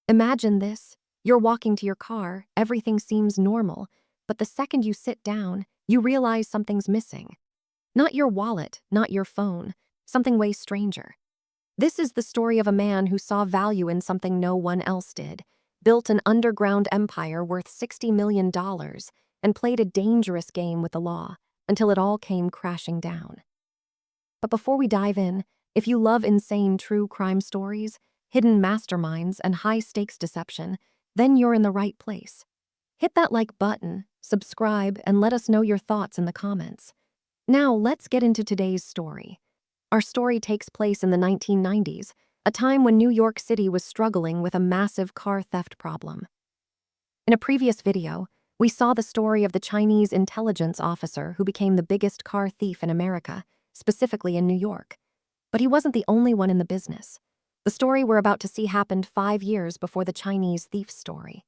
Imagine this. You're walking to your car, everything seems normal, but the second you sit down, you realize something's missing. Not your wallet, not your phone, something way stranger. This is the story of a man who saw value in something no one else did, built an underground empire worth $60 million, and played a dangerous game with the law until it all came crashing down. But before we dive in, if you love insane true crime stories, hidden masterminds, and high-stakes deception, then you're in the right place. Hit that like button, subscribe, and let us know your thoughts in the comments. Now, let's get into today's story. Our story takes place in the 1990s, a time when New York City was struggling with a massive car theft problem. In a previous video, we saw the story of the Chinese intelligence officer who became the biggest car thief in America, specifically in New York. But he wasn't the only one in the business. The story we're about to see happened 5 years before the Chinese thief's story.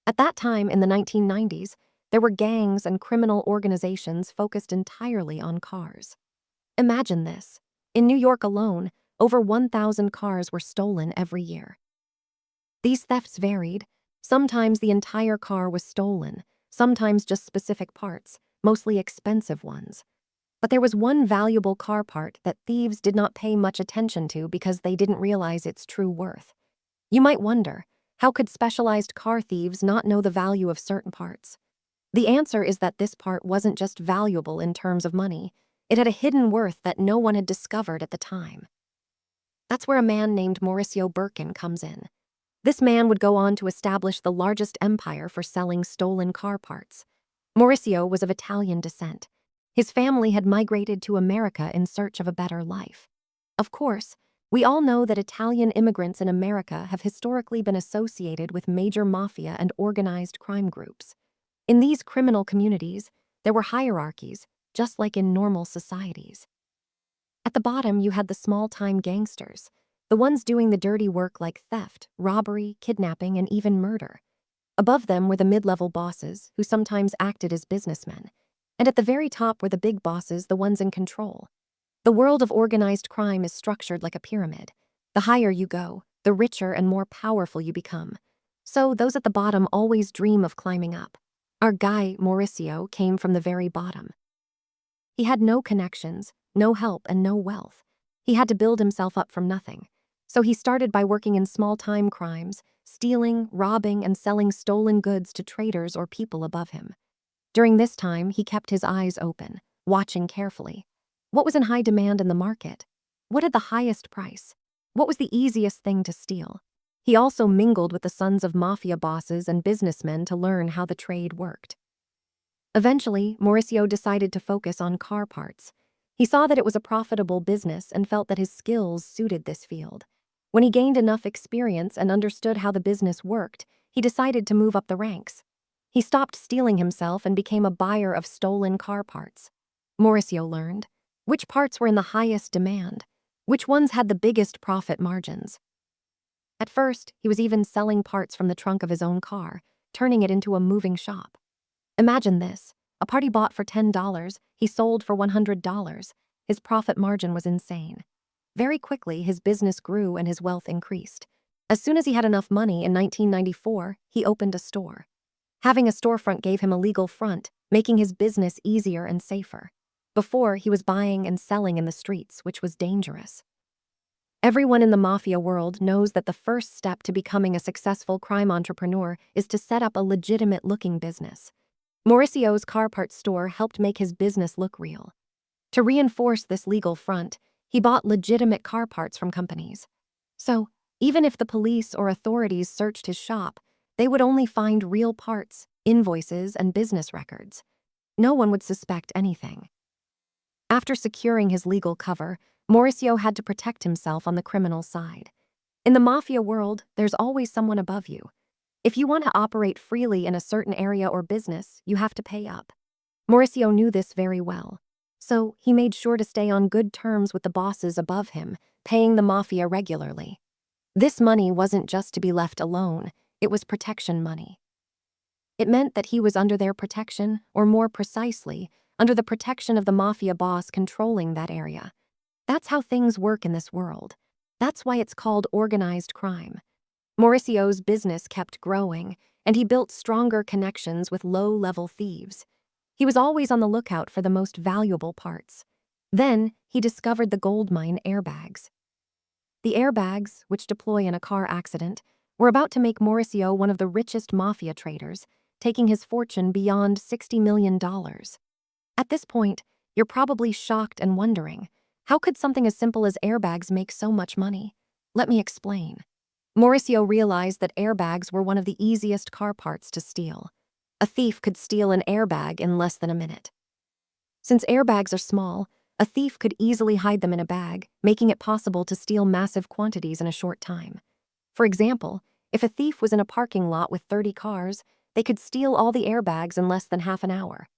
At that time, in the 1990s, there were gangs and criminal organizations focused entirely on cars. Imagine this. In New York alone, over 1,000 cars were stolen every year. These thefts varied. Sometimes the entire car was stolen, sometimes just specific parts, mostly expensive ones. But there was one valuable car part that thieves did not pay much attention to because they didn't realize its true worth. You might wonder, how could specialized car thieves not know the value of certain parts? The answer is that this part wasn't just valuable in terms of money, it had a hidden worth that no one had discovered at the time. That's where a man named Mauricio Burkan comes in. This man would go on to establish the largest empire for selling stolen car parts. Mauricio was of Italian descent. His family had migrated to America in search of a better life. Of course, we all know that Italian immigrants in America have historically been associated with major mafia and organized crime groups. In these criminal communities, there were hierarchies, just like in normal societies. At the bottom, you had the small-time gangsters, the ones doing the dirty work like theft, robbery, kidnapping, and even murder. Above them were the mid-level bosses, who sometimes acted as businessmen. And at the very top were the big bosses, the ones in control. The world of organized crime is structured like a pyramid. The higher you go, the richer and more powerful you become. So those at the bottom always dream of climbing up. Our guy, Mauricio, came from the very bottom. He had no connections, no help, and no wealth. He had to build himself up from nothing. So he started by working in small-time crimes, stealing, robbing, and selling stolen goods to traders or people above him. During this time, he kept his eyes open, watching carefully. What was in high demand in the market? What had the highest price? What was the easiest thing to steal? He also mingled with the sons of mafia bosses and businessmen to learn how the trade worked. Eventually, Mauricio decided to focus on car parts. He saw that it was a profitable business and felt that his skills suited this field. When he gained enough experience and understood how the business worked, he decided to move up the ranks. He stopped stealing himself and became a buyer of stolen car parts. Mauricio learned which parts were in the highest demand, which ones had the biggest profit margins. At first, he was even selling parts from the trunk of his own car, turning it into a moving shop. Imagine this. A part he bought for $10, he sold for $100. His profit margin was insane. Very quickly, his business grew and his wealth increased. As soon as he had enough money in 1994, he opened a store. Having a storefront gave him a legal front, making his business easier and safer. Before, he was buying and selling in the streets, which was dangerous. Everyone in the mafia world knows that the first step to becoming a successful crime entrepreneur is to set up a legitimate-looking business. Mauricio's car parts store helped make his business look real. To reinforce this legal front, he bought legitimate car parts from companies. So, even if the police or authorities searched his shop, they would only find real parts, invoices, and business records. No one would suspect anything. After securing his legal cover, Mauricio had to protect himself on the criminal side. In the mafia world, there's always someone above you. If you want to operate freely in a certain area or business, you have to pay up. Mauricio knew this very well. So he made sure to stay on good terms with the bosses above him, paying the mafia regularly. This money wasn't just to be left alone, it was protection money. It meant that he was under their protection, or more precisely, under the protection of the mafia boss controlling that area. That's how things work in this world. That's why it's called organized crime. Mauricio's business kept growing, and he built stronger connections with low-level thieves. He was always on the lookout for the most valuable parts. Then, he discovered the goldmine airbags. The airbags, which deploy in a car accident, were about to make Mauricio one of the richest mafia traders, taking his fortune beyond $60 million. At this point, you're probably shocked and wondering, how could something as simple as airbags make so much money? Let me explain. Mauricio realized that airbags were one of the easiest car parts to steal. A thief could steal an airbag in less than a minute. Since airbags are small, a thief could easily hide them in a bag, making it possible to steal massive quantities in a short time. For example, if a thief was in a parking lot with 30 cars, they could steal all the airbags in less than half an hour.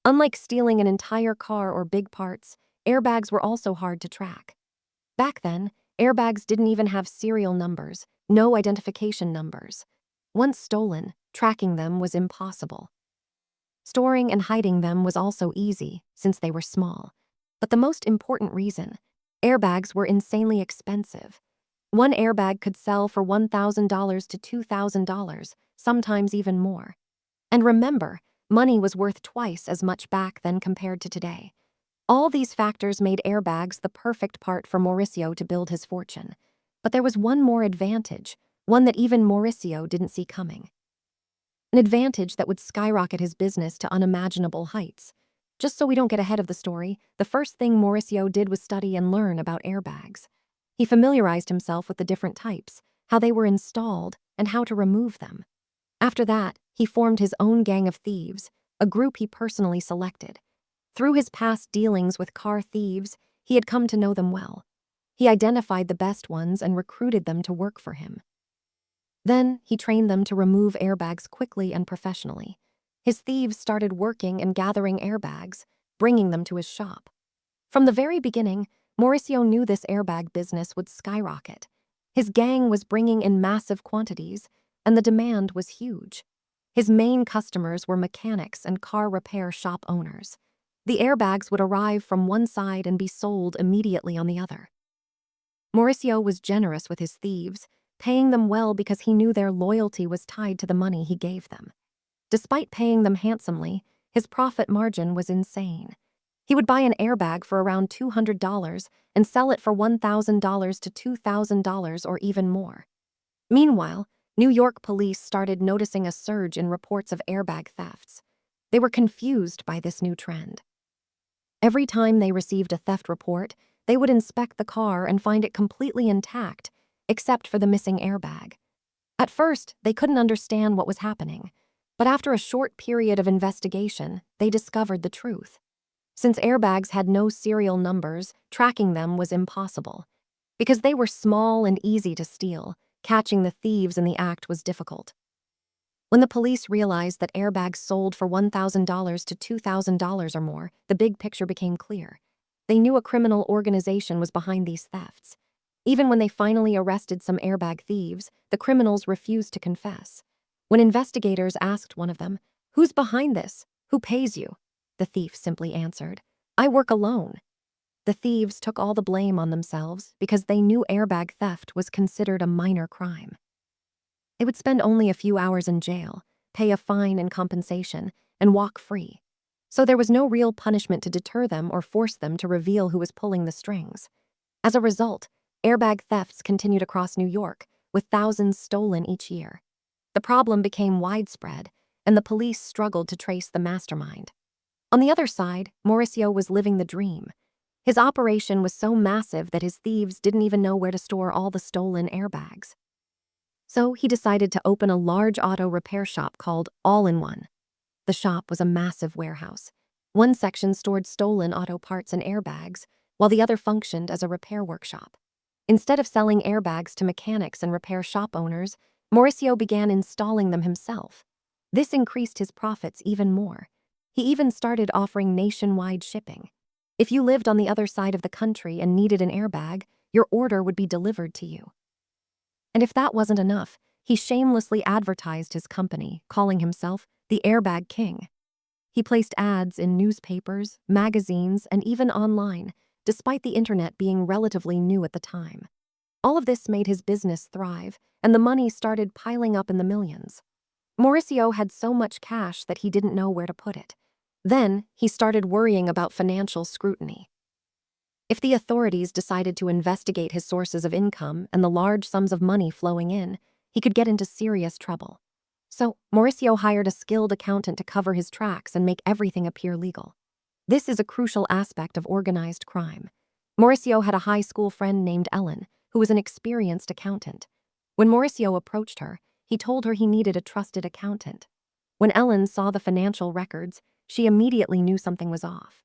Unlike stealing an entire car or big parts, airbags were also hard to track. Back then, airbags didn't even have serial numbers, no identification numbers. Once stolen, tracking them was impossible. Storing and hiding them was also easy, since they were small. But the most important reason, airbags were insanely expensive. One airbag could sell for $1,000 to $2,000, sometimes even more. And remember, money was worth twice as much back then compared to today. All these factors made airbags the perfect part for Mauricio to build his fortune. But there was one more advantage, one that even Mauricio didn't see coming. An advantage that would skyrocket his business to unimaginable heights. Just so we don't get ahead of the story, the first thing Mauricio did was study and learn about airbags. He familiarized himself with the different types, how they were installed, and how to remove them. After that, he formed his own gang of thieves, a group he personally selected. Through his past dealings with car thieves, he had come to know them well. He identified the best ones and recruited them to work for him. Then, he trained them to remove airbags quickly and professionally. His thieves started working and gathering airbags, bringing them to his shop. From the very beginning, Mauricio knew this airbag business would skyrocket. His gang was bringing in massive quantities, and the demand was huge. His main customers were mechanics and car repair shop owners. The airbags would arrive from one side and be sold immediately on the other. Mauricio was generous with his thieves, paying them well because he knew their loyalty was tied to the money he gave them. Despite paying them handsomely, his profit margin was insane. He would buy an airbag for around $200 and sell it for $1,000 to $2,000 or even more. Meanwhile, New York police started noticing a surge in reports of airbag thefts. They were confused by this new trend. Every time they received a theft report, they would inspect the car and find it completely intact, except for the missing airbag. At first, they couldn't understand what was happening, but after a short period of investigation, they discovered the truth. Since airbags had no serial numbers, tracking them was impossible. Because they were small and easy to steal, catching the thieves in the act was difficult. When the police realized that airbags sold for $1,000 to $2,000 or more, the big picture became clear. They knew a criminal organization was behind these thefts. Even when they finally arrested some airbag thieves, the criminals refused to confess. When investigators asked one of them, "Who's behind this? Who pays you?" the thief simply answered, "I work alone." The thieves took all the blame on themselves because they knew airbag theft was considered a minor crime. They would spend only a few hours in jail, pay a fine and compensation, and walk free. So there was no real punishment to deter them or force them to reveal who was pulling the strings. As a result, airbag thefts continued across New York, with thousands stolen each year. The problem became widespread, and the police struggled to trace the mastermind. On the other side, Mauricio was living the dream. His operation was so massive that his thieves didn't even know where to store all the stolen airbags. So he decided to open a large auto repair shop called All-in-One. The shop was a massive warehouse. One section stored stolen auto parts and airbags, while the other functioned as a repair workshop. Instead of selling airbags to mechanics and repair shop owners, Mauricio began installing them himself. This increased his profits even more. He even started offering nationwide shipping. If you lived on the other side of the country and needed an airbag, your order would be delivered to you. And if that wasn't enough, he shamelessly advertised his company, calling himself the Airbag King. He placed ads in newspapers, magazines, and even online, despite the internet being relatively new at the time. All of this made his business thrive, and the money started piling up in the millions. Mauricio had so much cash that he didn't know where to put it. Then, he started worrying about financial scrutiny. If the authorities decided to investigate his sources of income and the large sums of money flowing in, he could get into serious trouble. So, Mauricio hired a skilled accountant to cover his tracks and make everything appear legal. This is a crucial aspect of organized crime. Mauricio had a high school friend named Ellen, who was an experienced accountant. When Mauricio approached her, he told her he needed a trusted accountant. When Ellen saw the financial records, she immediately knew something was off.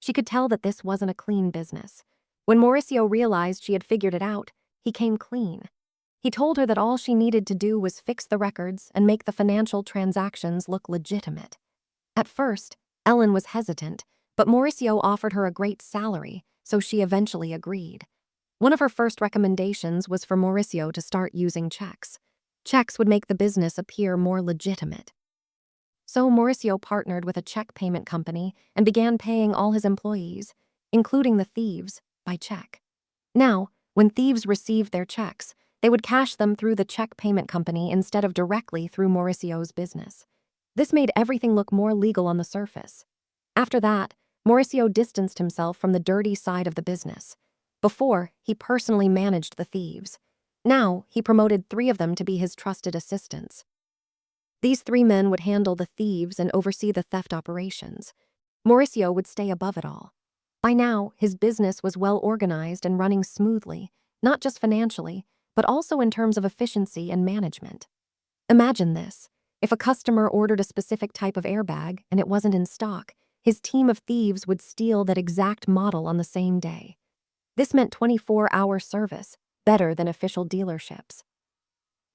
She could tell that this wasn't a clean business. When Mauricio realized she had figured it out, he came clean. He told her that all she needed to do was fix the records and make the financial transactions look legitimate. At first, Ellen was hesitant, but Mauricio offered her a great salary, so she eventually agreed. One of her first recommendations was for Mauricio to start using checks. Checks would make the business appear more legitimate. So Mauricio partnered with a check payment company and began paying all his employees, including the thieves, by check. Now, when thieves received their checks, they would cash them through the check payment company instead of directly through Mauricio's business. This made everything look more legal on the surface. After that, Mauricio distanced himself from the dirty side of the business. Before, he personally managed the thieves. Now, he promoted 3 of them to be his trusted assistants. These 3 men would handle the thieves and oversee the theft operations. Mauricio would stay above it all. By now, his business was well organized and running smoothly, not just financially, but also in terms of efficiency and management. Imagine this. If a customer ordered a specific type of airbag and it wasn't in stock, his team of thieves would steal that exact model on the same day. This meant 24-hour service, better than official dealerships.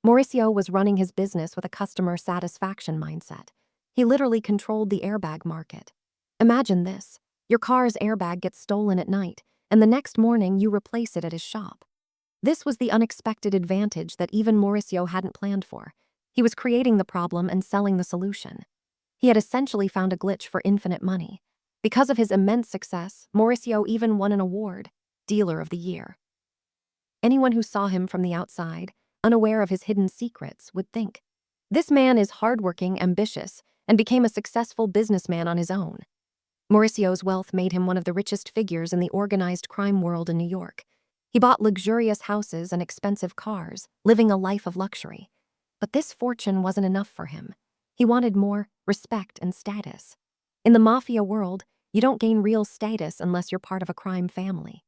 Mauricio was running his business with a customer satisfaction mindset. He literally controlled the airbag market. Imagine this. Your car's airbag gets stolen at night, and the next morning you replace it at his shop. This was the unexpected advantage that even Mauricio hadn't planned for. He was creating the problem and selling the solution. He had essentially found a glitch for infinite money. Because of his immense success, Mauricio even won an award, Dealer of the Year. Anyone who saw him from the outside, unaware of his hidden secrets, would think, this man is hardworking, ambitious, and became a successful businessman on his own. Mauricio's wealth made him one of the richest figures in the organized crime world in New York. He bought luxurious houses and expensive cars, living a life of luxury. But this fortune wasn't enough for him. He wanted more respect and status. In the mafia world, you don't gain real status unless you're part of a crime family.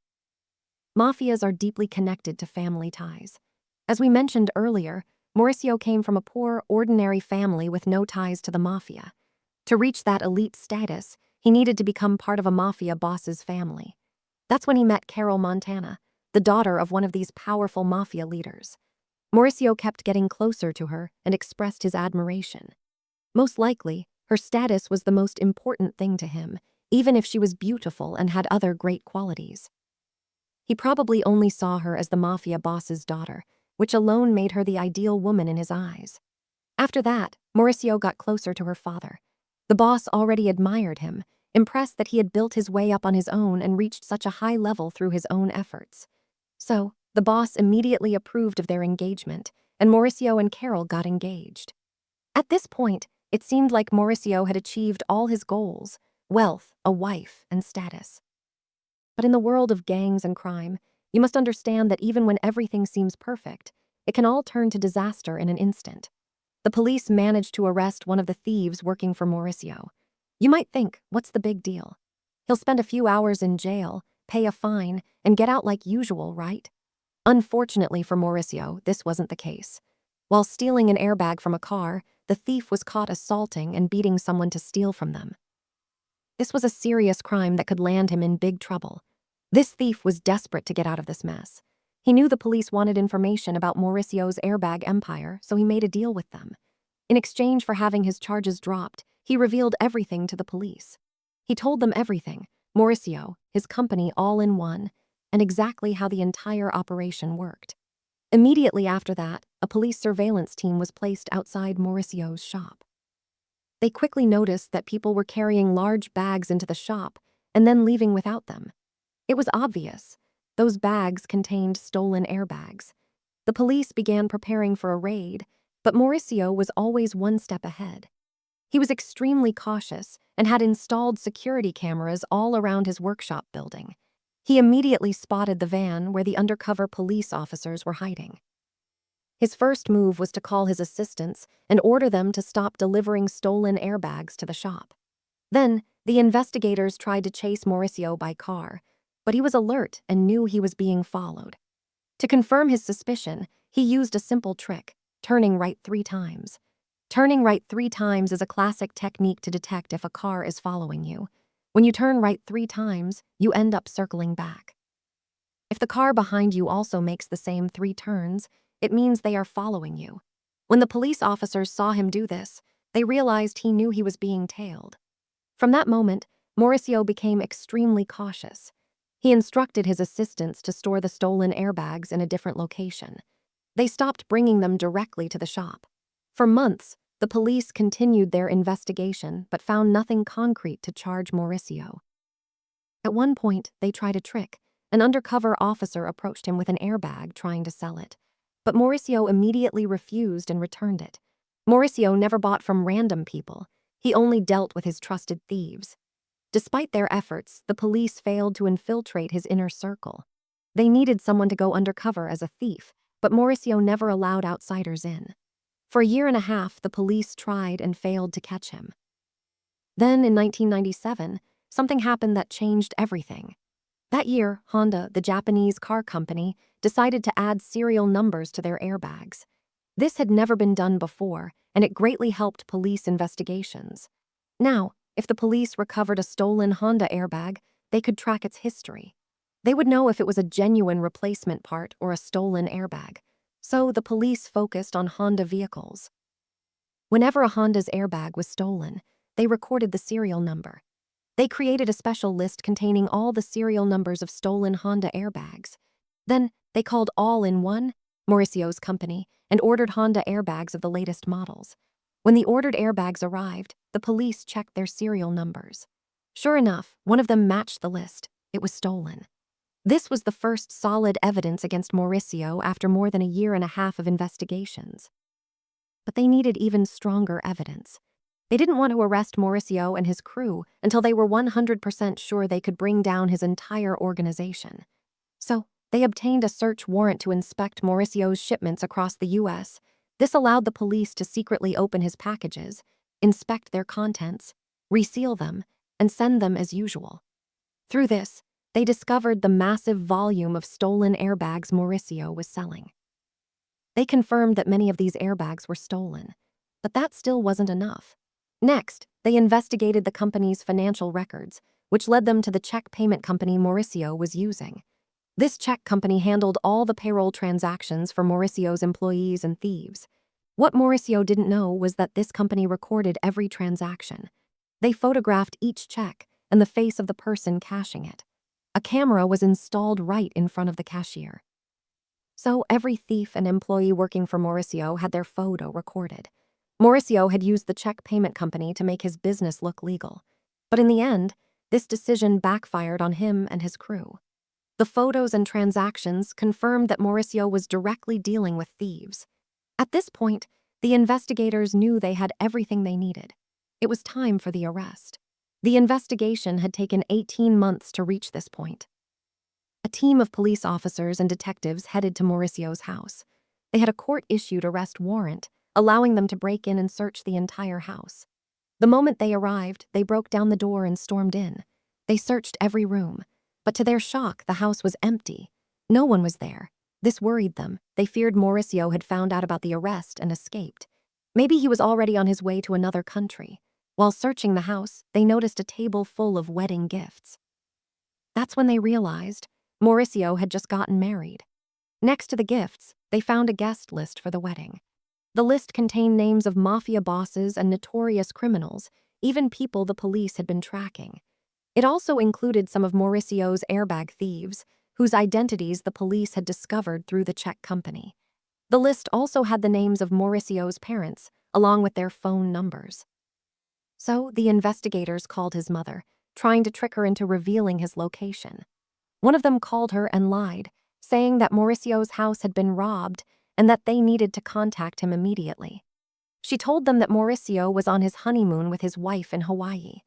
Mafias are deeply connected to family ties. As we mentioned earlier, Mauricio came from a poor, ordinary family with no ties to the mafia. To reach that elite status, he needed to become part of a mafia boss's family. That's when he met Carol Montana, the daughter of one of these powerful mafia leaders. Mauricio kept getting closer to her and expressed his admiration. Most likely, her status was the most important thing to him, even if she was beautiful and had other great qualities. He probably only saw her as the mafia boss's daughter, which alone made her the ideal woman in his eyes. After that, Mauricio got closer to her father. The boss already admired him, impressed that he had built his way up on his own and reached such a high level through his own efforts. So, the boss immediately approved of their engagement, and Mauricio and Carol got engaged. At this point, it seemed like Mauricio had achieved all his goals: wealth, a wife, and status. But in the world of gangs and crime, you must understand that even when everything seems perfect, it can all turn to disaster in an instant. The police managed to arrest one of the thieves working for Mauricio. You might think, what's the big deal? He'll spend a few hours in jail, pay a fine, and get out like usual, right? Unfortunately for Mauricio, this wasn't the case. While stealing an airbag from a car, the thief was caught assaulting and beating someone to steal from them. This was a serious crime that could land him in big trouble. This thief was desperate to get out of this mess. He knew the police wanted information about Mauricio's airbag empire, so he made a deal with them. In exchange for having his charges dropped, he revealed everything to the police. He told them everything: Mauricio, his company all in one, and exactly how the entire operation worked. Immediately after that, a police surveillance team was placed outside Mauricio's shop. They quickly noticed that people were carrying large bags into the shop and then leaving without them. It was obvious. Those bags contained stolen airbags. The police began preparing for a raid, but Mauricio was always one step ahead. He was extremely cautious and had installed security cameras all around his workshop building. He immediately spotted the van where the undercover police officers were hiding. His first move was to call his assistants and order them to stop delivering stolen airbags to the shop. Then, the investigators tried to chase Mauricio by car, but he was alert and knew he was being followed. To confirm his suspicion, he used a simple trick, turning right 3 times. Turning right 3 times is a classic technique to detect if a car is following you. When you turn right 3 times, you end up circling back. If the car behind you also makes the same 3 turns, it means they are following you. When the police officers saw him do this, they realized he knew he was being tailed. From that moment, Mauricio became extremely cautious. He instructed his assistants to store the stolen airbags in a different location. They stopped bringing them directly to the shop. For months, the police continued their investigation but found nothing concrete to charge Mauricio. At one point, they tried a trick. An undercover officer approached him with an airbag trying to sell it. But Mauricio immediately refused and returned it. Mauricio never bought from random people. He only dealt with his trusted thieves. Despite their efforts, the police failed to infiltrate his inner circle. They needed someone to go undercover as a thief, but Mauricio never allowed outsiders in. For a year and a half, the police tried and failed to catch him. Then, in 1997, something happened that changed everything. That year, Honda, the Japanese car company, decided to add serial numbers to their airbags. This had never been done before, and it greatly helped police investigations. Now, if the police recovered a stolen Honda airbag, they could track its history. They would know if it was a genuine replacement part or a stolen airbag. So the police focused on Honda vehicles. Whenever a Honda's airbag was stolen, they recorded the serial number. They created a special list containing all the serial numbers of stolen Honda airbags. Then, they called All-in-One, Mauricio's company, and ordered Honda airbags of the latest models. When the ordered airbags arrived, the police checked their serial numbers. Sure enough, one of them matched the list. It was stolen. This was the first solid evidence against Mauricio after more than a year and a half of investigations. But they needed even stronger evidence. They didn't want to arrest Mauricio and his crew until they were 100% sure they could bring down his entire organization. So, they obtained a search warrant to inspect Mauricio's shipments across the U.S. This allowed the police to secretly open his packages, inspect their contents, reseal them, and send them as usual. Through this, they discovered the massive volume of stolen airbags Mauricio was selling. They confirmed that many of these airbags were stolen, but that still wasn't enough. Next, they investigated the company's financial records, which led them to the check payment company Mauricio was using. This check company handled all the payroll transactions for Mauricio's employees and thieves. What Mauricio didn't know was that this company recorded every transaction. They photographed each check and the face of the person cashing it. A camera was installed right in front of the cashier. So every thief and employee working for Mauricio had their photo recorded. Mauricio had used the check payment company to make his business look legal. But in the end, this decision backfired on him and his crew. The photos and transactions confirmed that Mauricio was directly dealing with thieves. At this point, the investigators knew they had everything they needed. It was time for the arrest. The investigation had taken 18 months to reach this point. A team of police officers and detectives headed to Mauricio's house. They had a court-issued arrest warrant, allowing them to break in and search the entire house. The moment they arrived, they broke down the door and stormed in. They searched every room, but to their shock, the house was empty. No one was there. This worried them. They feared Mauricio had found out about the arrest and escaped. Maybe he was already on his way to another country. While searching the house, they noticed a table full of wedding gifts. That's when they realized Mauricio had just gotten married. Next to the gifts, they found a guest list for the wedding. The list contained names of mafia bosses and notorious criminals, even people the police had been tracking. It also included some of Mauricio's airbag thieves, whose identities the police had discovered through the check company. The list also had the names of Mauricio's parents, along with their phone numbers. So the investigators called his mother, trying to trick her into revealing his location. One of them called her and lied, saying that Mauricio's house had been robbed and that they needed to contact him immediately. She told them that Mauricio was on his honeymoon with his wife in Hawaii.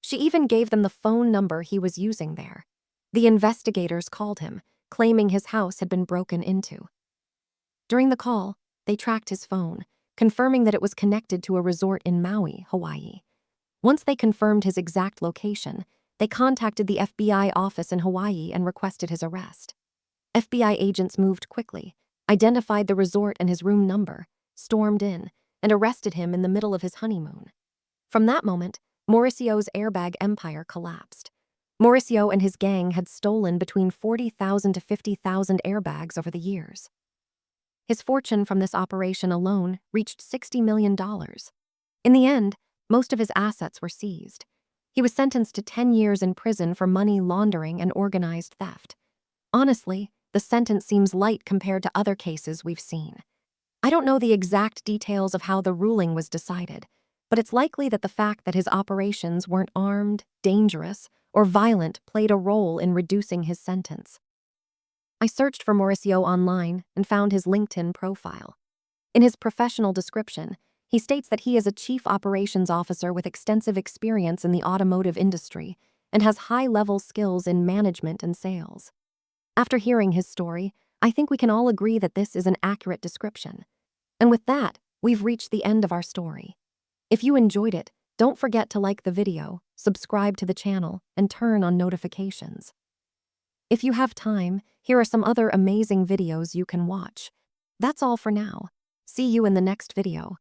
She even gave them the phone number he was using there. The investigators called him, claiming his house had been broken into. During the call, they tracked his phone, confirming that it was connected to a resort in Maui, Hawaii. Once they confirmed his exact location, they contacted the FBI office in Hawaii and requested his arrest. FBI agents moved quickly, identified the resort and his room number, stormed in, and arrested him in the middle of his honeymoon. From that moment, Mauricio's airbag empire collapsed. Mauricio and his gang had stolen between 40,000 to 50,000 airbags over the years. His fortune from this operation alone reached $60 million. In the end, most of his assets were seized. He was sentenced to 10 years in prison for money laundering and organized theft. Honestly, the sentence seems light compared to other cases we've seen. I don't know the exact details of how the ruling was decided, but it's likely that the fact that his operations weren't armed, dangerous, or violent played a role in reducing his sentence. I searched for Mauricio online and found his LinkedIn profile. In his professional description, he states that he is a chief operations officer with extensive experience in the automotive industry and has high-level skills in management and sales. After hearing his story, I think we can all agree that this is an accurate description. And with that, we've reached the end of our story. If you enjoyed it, don't forget to like the video, subscribe to the channel, and turn on notifications. If you have time, here are some other amazing videos you can watch. That's all for now. See you in the next video.